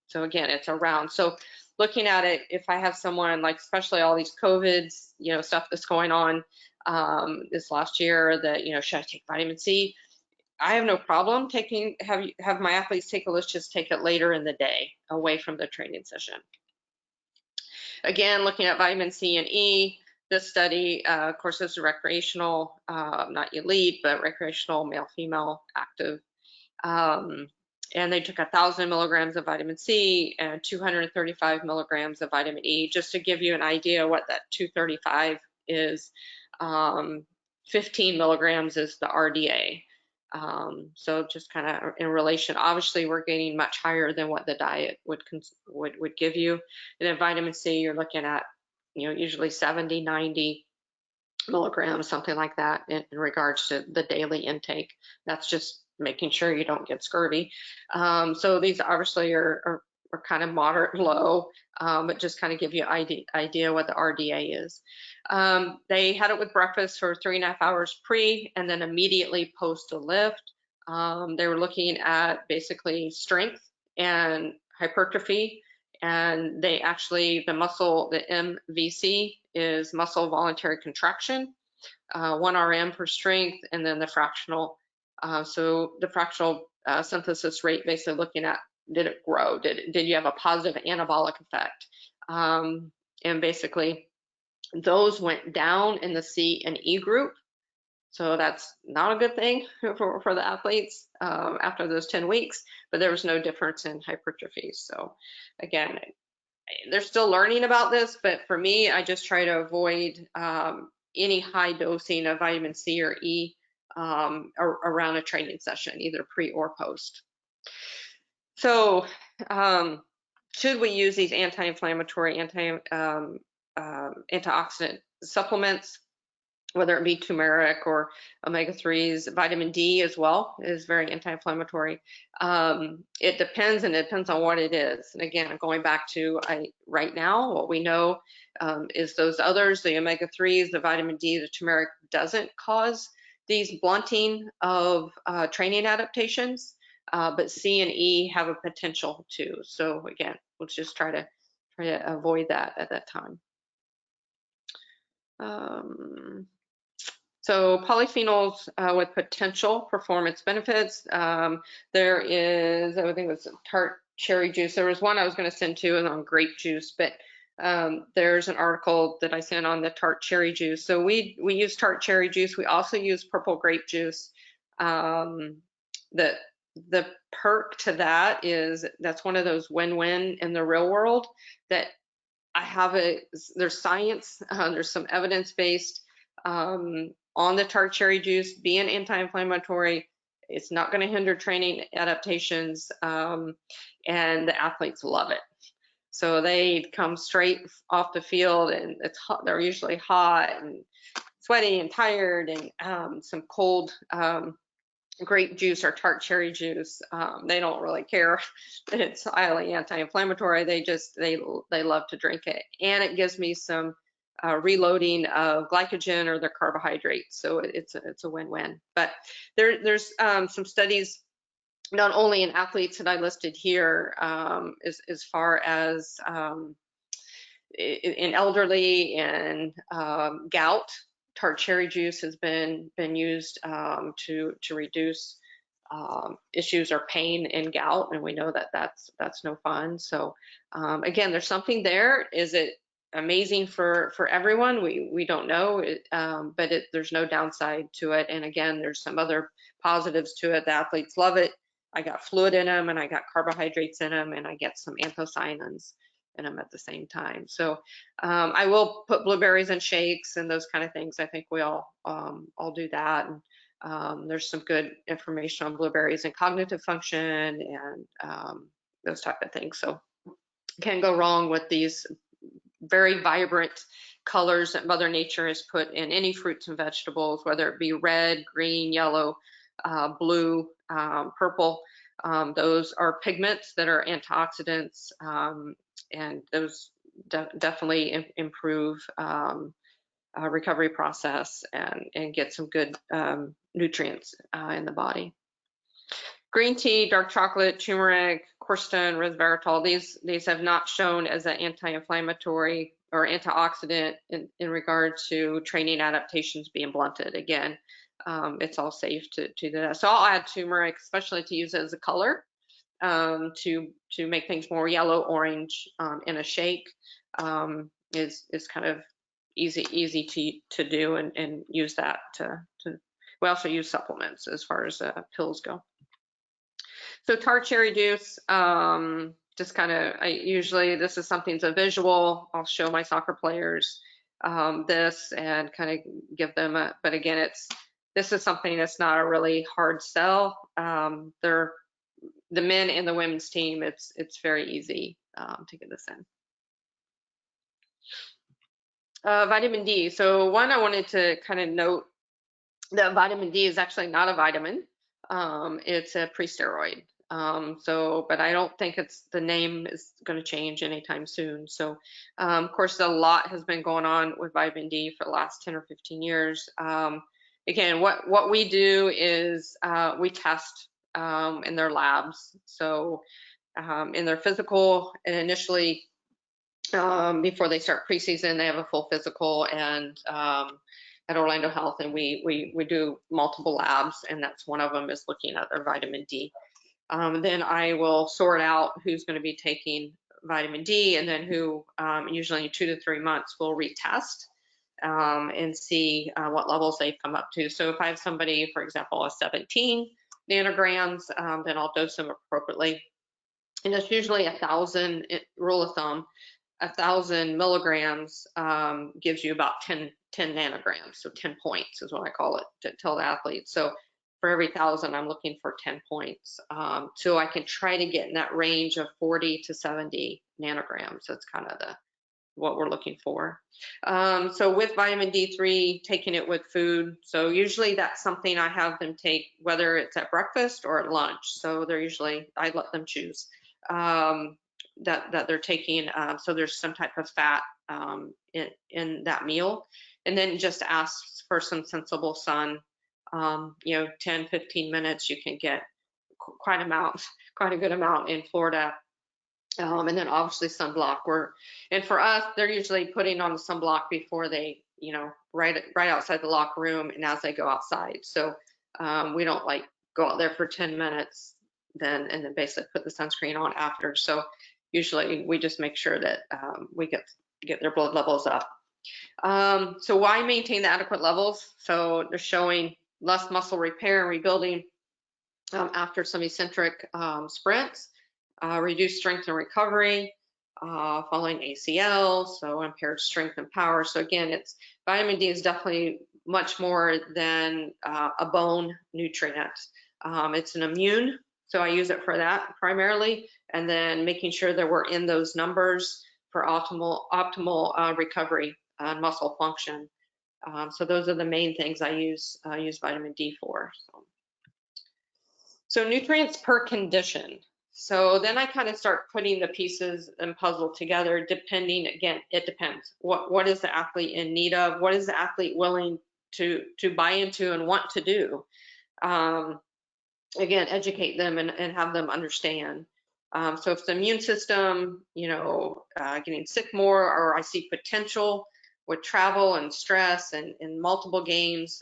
So again, it's around. So looking at it, if I have someone like, especially all these COVIDs, you know, stuff that's going on this last year, that, you know, should I take vitamin C? I have no problem taking, have my athletes take it. Let's just take it later in the day, away from the training session. Again, looking at vitamin C and E, this study, of course, this is recreational, not elite, but recreational, male, female, active. And they took 1,000 milligrams of vitamin C and 235 milligrams of vitamin E, just to give you an idea what that 235 is. 15 milligrams is the RDA. So just kind of in relation, obviously we're getting much higher than what the diet would give you. And then vitamin C, you're looking at, you know, usually 70, 90 milligrams, something like that in regards to the daily intake. That's just making sure you don't get scurvy. So these obviously are kind of moderate low, but just kind of give you an idea what the RDA is. They had it with breakfast for 3.5 hours pre, and then immediately post a lift. They were looking at basically strength and hypertrophy, and they actually, the muscle, the MVC is muscle voluntary contraction, 1 RM per strength, and then the fractional. So the fractional synthesis rate, basically looking at, did it grow? Did you have a positive anabolic effect? And basically, those went down in the C and E group. So that's not a good thing for the athletes after those 10 weeks, but there was no difference in hypertrophy. So again, they're still learning about this, but for me, I just try to avoid any high dosing of vitamin C or E around a training session, either pre or post. So should we use these anti-inflammatory, antioxidant supplements, whether it be turmeric or omega-3s? Vitamin D as well is very anti-inflammatory. It depends, and it depends on what it is. And again, going back to right now, what we know is those others, the omega-3s, the vitamin D, the turmeric doesn't cause these blunting of training adaptations, but C and E have a potential to. So again, let's just try to avoid that at that time. So polyphenols with potential performance benefits. There is, I think it was tart cherry juice. There was one I was going to send to on grape juice, but there's an article that I sent on the tart cherry juice. So we use tart cherry juice. We also use purple grape juice. The perk to that is that's one of those win-win in the real world that there's science, there's some evidence-based on the tart cherry juice being anti-inflammatory. It's not going to hinder training adaptations, and the athletes love it. So they come straight off the field, and it's hot. They're usually hot and sweaty and tired, and some cold grape juice or tart cherry juice. They don't really care that it's highly anti-inflammatory. They love to drink it, and it gives me some reloading of glycogen or their carbohydrates. So it's a win-win. But there's some studies, not only in athletes that I listed here, as far as in elderly and gout. Tart cherry juice has been used to reduce issues or pain in gout, and we know that that's no fun. So again, there's something there. Is it amazing for everyone? We don't know, but there's no downside to it. And again, there's some other positives to it. The athletes love it. I got fluid in them, and I got carbohydrates in them, and I get some anthocyanins in them at the same time. So I will put blueberries in shakes and those kind of things. I think we all do that. And there's some good information on blueberries and cognitive function and those type of things. So can't go wrong with these very vibrant colors that Mother Nature has put in any fruits and vegetables, whether it be red, green, yellow, blue, purple. Those are pigments that are antioxidants, and those definitely improve recovery process and get some good nutrients in the body. Green tea, dark chocolate, turmeric, quercetin, resveratrol, these have not shown as an anti-inflammatory or antioxidant in regard to training adaptations being blunted. Again, it's all safe to do that. So I'll add turmeric, especially to use it as a color, to make things more yellow orange in a shake. Is kind of easy to do and use that we also use supplements as far as pills go. So tart cherry juice, just kind of, usually this is something's a visual. I'll show my soccer players this and kind of give them but again, this is something that's not a really hard sell. The men and the women's team, it's very easy to get this in. Vitamin D. So one, I wanted to kind of note that vitamin D is actually not a vitamin. It's a pre-steroid. But I don't think the name is going to change anytime soon. So, of course, a lot has been going on with vitamin D for the last 10 or 15 years. Again, what we do is we test in their labs. So in their physical, and initially before they start preseason, they have a full physical and at Orlando Health, and we do multiple labs, and that's one of them is looking at their vitamin D. Then I will sort out who's going to be taking vitamin D, and then who usually in 2 to 3 months will retest and see what levels they've come up to. So if I have somebody, for example, a 17 nanograms, then I'll dose them appropriately. And it's usually 1,000 rule of thumb. 1,000 milligrams gives you about 10 nanograms, so 10 points is what I call it to tell the athlete. So for every 1,000, I'm looking for 10 points. So I can try to get in that range of 40 to 70 nanograms. That's kind of what we're looking for. So with vitamin D3, taking it with food. So usually that's something I have them take, whether it's at breakfast or at lunch. So they're usually, I let them choose that they're taking. So there's some type of fat in that meal. And then just ask for some sensible sun. 10, 15 minutes, you can get quite a good amount in Florida. And then obviously sunblock. And for us, they're usually putting on the sunblock before they, right outside the locker room and as they go outside. So we don't like go out there for 10 minutes and then basically put the sunscreen on after. So usually we just make sure that we get their blood levels up. So why maintain the adequate levels? So they're showing less muscle repair and rebuilding after some eccentric sprints. Reduced strength and recovery following ACL, so impaired strength and power. So again, vitamin D is definitely much more than a bone nutrient. It's an immune, so I use it for that primarily, and then making sure that we're in those numbers for optimal recovery and muscle function. So those are the main things I use vitamin D for. So nutrients per condition. So then I kind of start putting the pieces and puzzle together depending, again, it depends. What is the athlete in need of? What is the athlete willing to buy into and want to do? Again, educate them and have them understand. So if the immune system, getting sick more, or I see potential with travel and stress and in multiple games,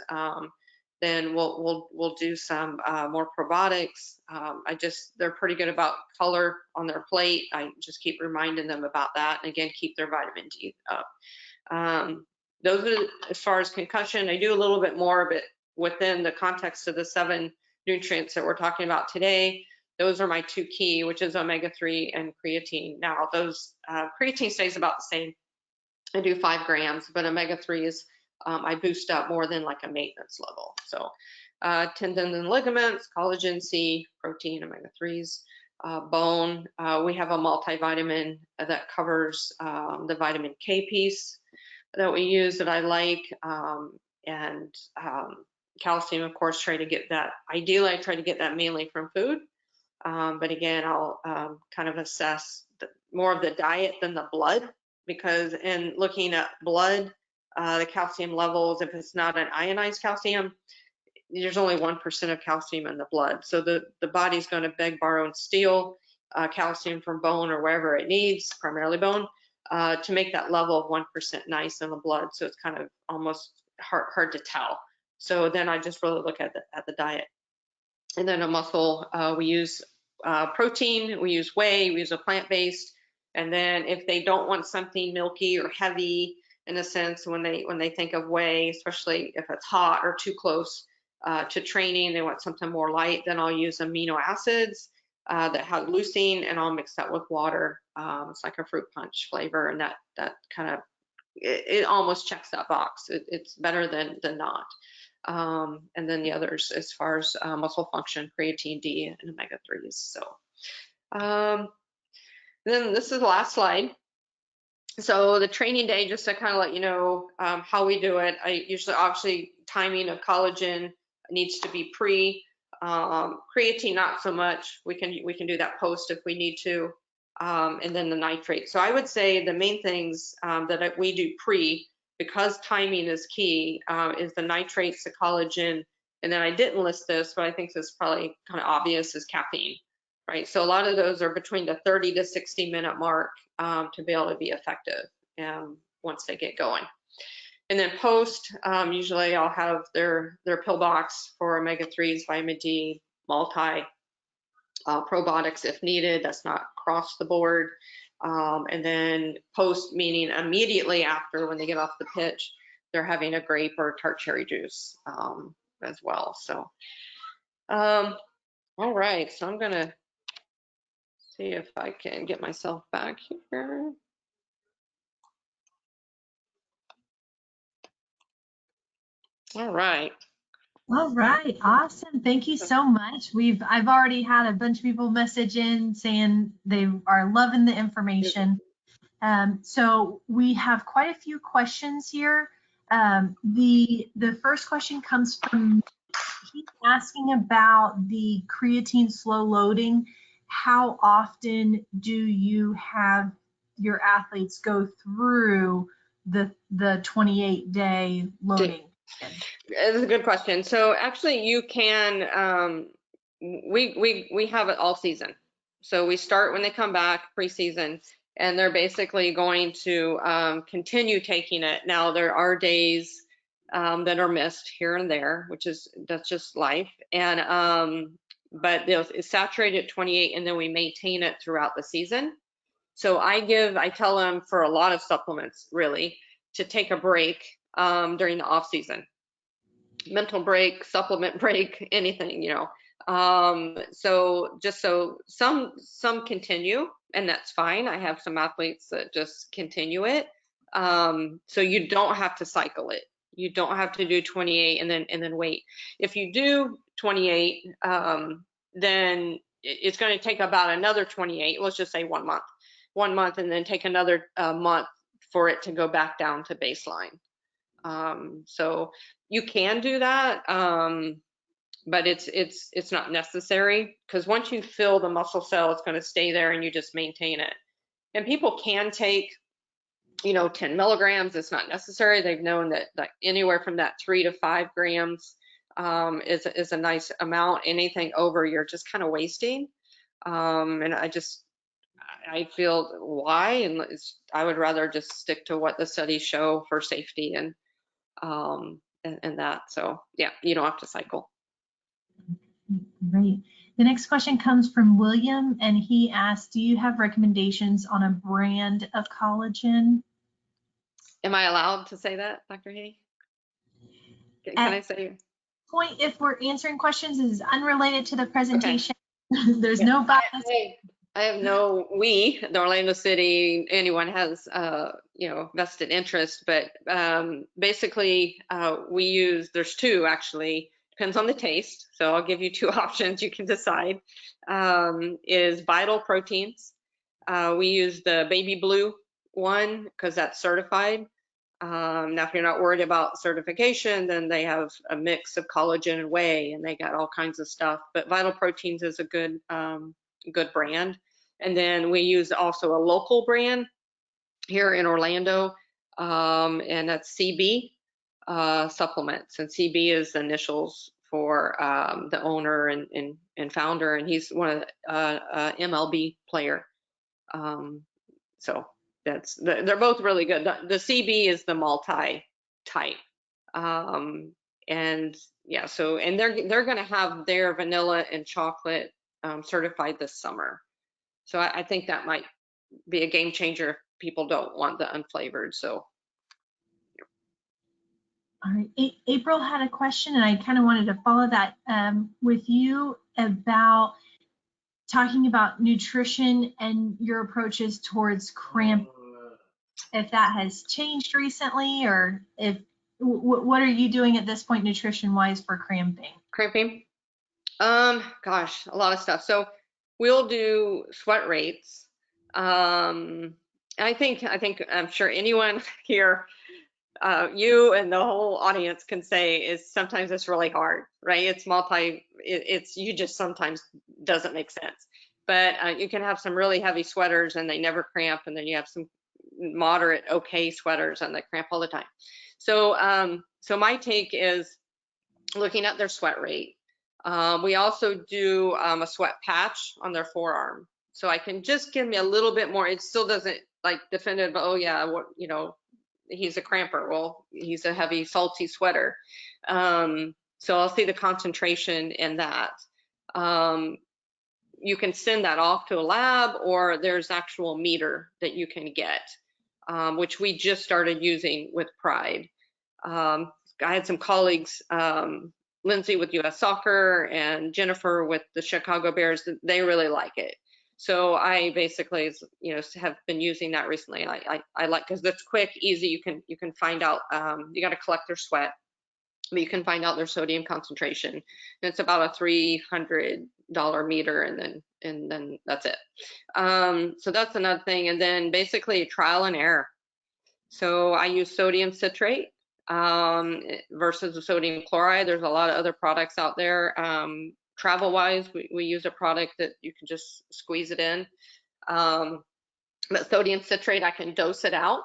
then we'll do some more probiotics. They're pretty good about color on their plate. I just keep reminding them about that, and again, keep their vitamin D up. Those are as far as concussion. I do a little bit more, but within the context of the 7 nutrients that we're talking about today, those are my 2 key, which is omega-3 and creatine. Now, those creatine stays about the same. I do 5 grams, but omega-3 is I boost up more than like a maintenance level. So tendons and ligaments, collagen, C, protein, omega-3s, bone. We have a multivitamin that covers the vitamin K piece that we use that I like, and calcium, of course, try to get that. Ideally, I try to get that mainly from food. But again, I'll kind of assess more of the diet than the blood, because in looking at blood, the calcium levels, if it's not an ionized calcium, there's only 1% of calcium in the blood. So the body's going to beg, borrow, and steal calcium from bone or wherever it needs, primarily bone, to make that level of 1% nice in the blood. So it's kind of almost hard to tell. So then I just really look at the diet. And then a muscle, we use protein, we use whey, we use a plant-based. And then if they don't want something milky or heavy, in a sense, when they think of whey, especially if it's hot or too close to training, they want something more light, then I'll use amino acids that have leucine, and I'll mix that with water. It's like a fruit punch flavor, and that kind of, it almost checks that box. It's better than not. And then the others, as far as muscle function, creatine, D, and omega-3s. So then this is the last slide. So the training day, just to kind of let you know how we do it. I usually, obviously, timing of collagen needs to be pre. Creatine, not so much. We can do that post if we need to. And then the nitrate. So I would say the main things that we do pre, because timing is key, is the nitrates, the collagen, and then I didn't list this, but I think this is probably kind of obvious, is caffeine, right? So a lot of those are between the 30 to 60-minute mark to be able to be effective once they get going. And then post, usually I'll have their pill box for omega-3s, vitamin D, multi, probiotics if needed. That's not across the board. And then post, meaning immediately after, when they get off the pitch, they're having a grape or tart cherry juice as well. So, all right, so I'm gonna see if I can get myself back here. All right. All right, awesome. Thank you so much. I've already had a bunch of people message in saying they are loving the information. So we have quite a few questions here. The first question comes from, he's asking about the creatine slow loading. How often do you have your athletes go through the 28-day loading? It's a good question. So actually you can, we have it all season. So we start when they come back preseason, and they're basically going to continue taking it. Now there are days that are missed here and there, that's just life. And but it's saturated at 28, and then we maintain it throughout the season. So I tell them for a lot of supplements really to take a break during the off season. Mental break, supplement break, anything, so just so some continue, and that's fine. I have some athletes that just continue it. So you don't have to cycle it. You don't have to do 28 and then wait. If you do 28, then it's going to take about another 28. Let's just say 1 month, and then take another month for it to go back down to baseline. So you can do that, but it's not necessary, because once you fill the muscle cell, it's going to stay there and you just maintain it. And people can take, 10 milligrams. It's not necessary. They've known that anywhere from that 3 to 5 grams is a nice amount. Anything over, you're just kind of wasting. And I feel why, and I would rather just stick to what the studies show for safety and that. So yeah, you don't have to cycle. Great. The next question comes from William, and he asks, do you have recommendations on a brand of collagen? Am I allowed to say that, Dr. Haney? Can I say? Point, if we're answering questions, is unrelated to the presentation. Okay. There's Yeah. no bias. I have the Orlando City, anyone has, vested interest, but basically we use, there's two actually, depends on the taste. So I'll give you two options, you can decide, is Vital Proteins. We use the baby blue one because that's certified. Now, if you're not worried about certification, then they have a mix of collagen and whey, and they got all kinds of stuff. But Vital Proteins is a good brand. And then we use also a local brand here in Orlando, and that's CB supplements. And CB is the initials for the owner and founder, and he's one of the MLB player. So they're both really good. The CB is the multi-type, and yeah. So and they're going to have their vanilla and chocolate certified this summer. So I think that might be a game changer if people don't want the unflavored. So. All right, April had a question, and I kind of wanted to follow that with you about talking about nutrition and your approaches towards cramp. If that has changed recently, or what are you doing at this point nutrition-wise for cramping? Cramping? Gosh, a lot of stuff. So we'll do sweat rates. I think I'm sure anyone here, you and the whole audience can say is sometimes it's really hard, right? It's you just sometimes doesn't make sense. But you can have some really heavy sweaters and they never cramp, and then you have some moderate okay sweaters and they cramp all the time. So so my take is looking at their sweat rate. We also do a sweat patch on their forearm, so I can just give me a little bit more. It still doesn't like definitive, oh yeah, what, he's a cramper. Well, he's a heavy, salty sweater. So I'll see the concentration in that. You can send that off to a lab, or there's actual meter that you can get, which we just started using with Pride. I had some colleagues, Lindsay with US Soccer and Jennifer with the Chicago Bears, they really like it. So I basically, have been using that recently. I like, because that's quick, easy. You can find out. You got to collect their sweat, but you can find out their sodium concentration. And it's about a $300 meter, and then that's it. So that's another thing. And then basically trial and error. So I use sodium citrate versus the sodium chloride. There's a lot of other products out there. Travel-wise, we use a product that you can just squeeze it in. But sodium citrate, I can dose it out,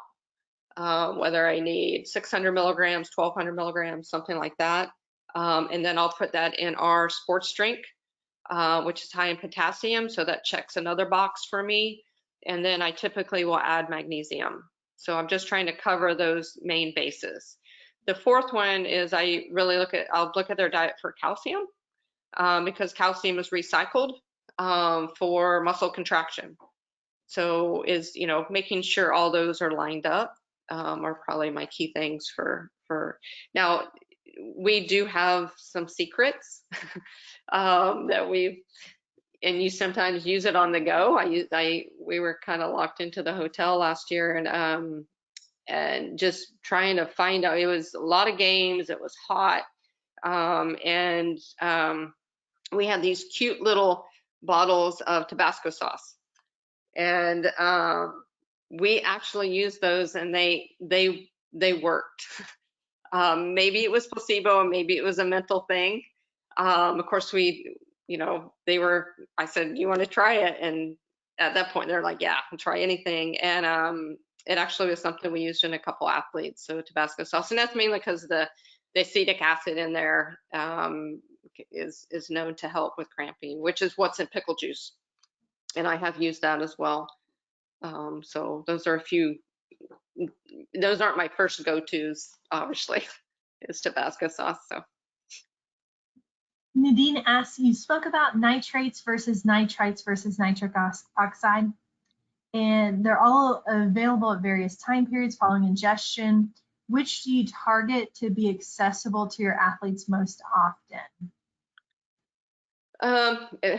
whether I need 600 milligrams, 1200 milligrams, something like that. And then I'll put that in our sports drink, which is high in potassium. So that checks another box for me. And then I typically will add magnesium. So I'm just trying to cover those main bases. The fourth one is I'll look at their diet for calcium, because calcium is recycled for muscle contraction. So making sure all those are lined up are probably my key things for now. We do have some secrets that and you sometimes use it on the go. We were kind of locked into the hotel last year, and just trying to find out. It was a lot of games. It was hot, and we had these cute little bottles of Tabasco sauce, and we actually used those, and they worked. Maybe it was placebo, and maybe it was a mental thing. Of course, I said, you want to try it? And at that point, they're like, yeah, I'll try anything. And it actually was something we used in a couple athletes, so Tabasco sauce. And that's mainly because the acetic acid in there is known to help with cramping, which is what's in pickle juice. And I have used that as well. So those are a few. Those aren't my first go-tos, obviously, is Tabasco sauce. So Nadine asks, you spoke about nitrates versus nitrites versus nitric oxide, and they're all available at various time periods following ingestion. Which do you target to be accessible to your athletes most often?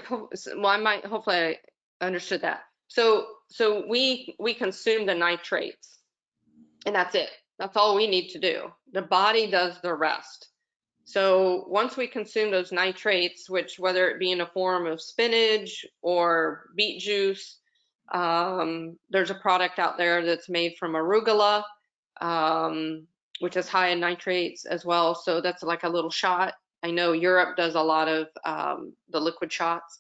Hopefully I understood that. So we consume the nitrates, and that's it. That's all we need to do. The body does the rest. So once we consume those nitrates, which whether it be in a form of spinach or beet juice, there's a product out there that's made from arugula, which is high in nitrates as well. So that's like a little shot. I know Europe does a lot of the liquid shots.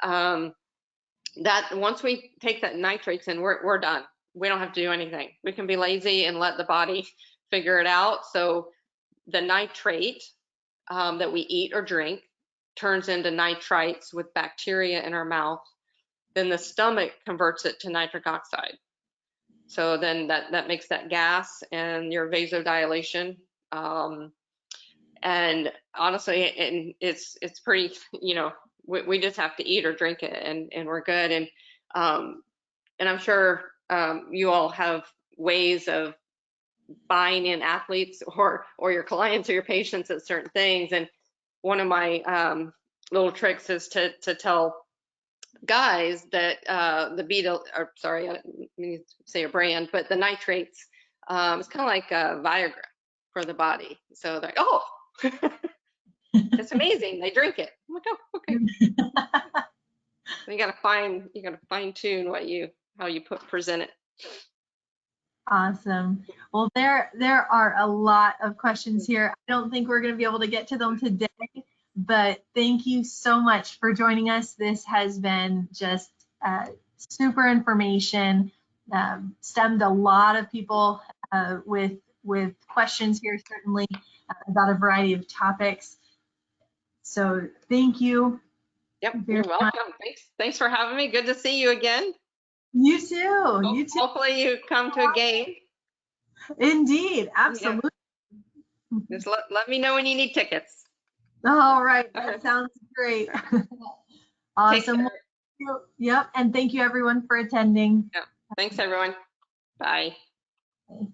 That once we take that nitrates in, we're done. We don't have to do anything. We can be lazy and let the body figure it out. So the nitrate that we eat or drink turns into nitrites with bacteria in our mouth. Then the stomach converts it to nitric oxide. So then that makes that gas and your vasodilation. And honestly, it's pretty, we just have to eat or drink it, and we're good. And I'm sure you all have ways of buying in athletes or your clients or your patients at certain things. And one of my little tricks is to tell guys that I didn't mean to say a brand, but the nitrates is kind of like a Viagra for the body. So they're like, oh, it's amazing. They drink it. I'm like, oh, okay. So you gotta fine tune how you present it. Awesome. Well, there are a lot of questions here. I don't think we're going to be able to get to them today, but thank you so much for joining us. This has been just super information, stemmed a lot of people with questions here, certainly about a variety of topics. So thank you. Yep, you're welcome. Thanks for having me. Good to see you again. You too. You too. Hopefully you come to a game. Indeed, absolutely. Yeah. Just let me know when you need tickets. All right, that sounds great. Awesome. Yep, and thank you everyone for attending. Yeah. Thanks everyone. Bye. Okay.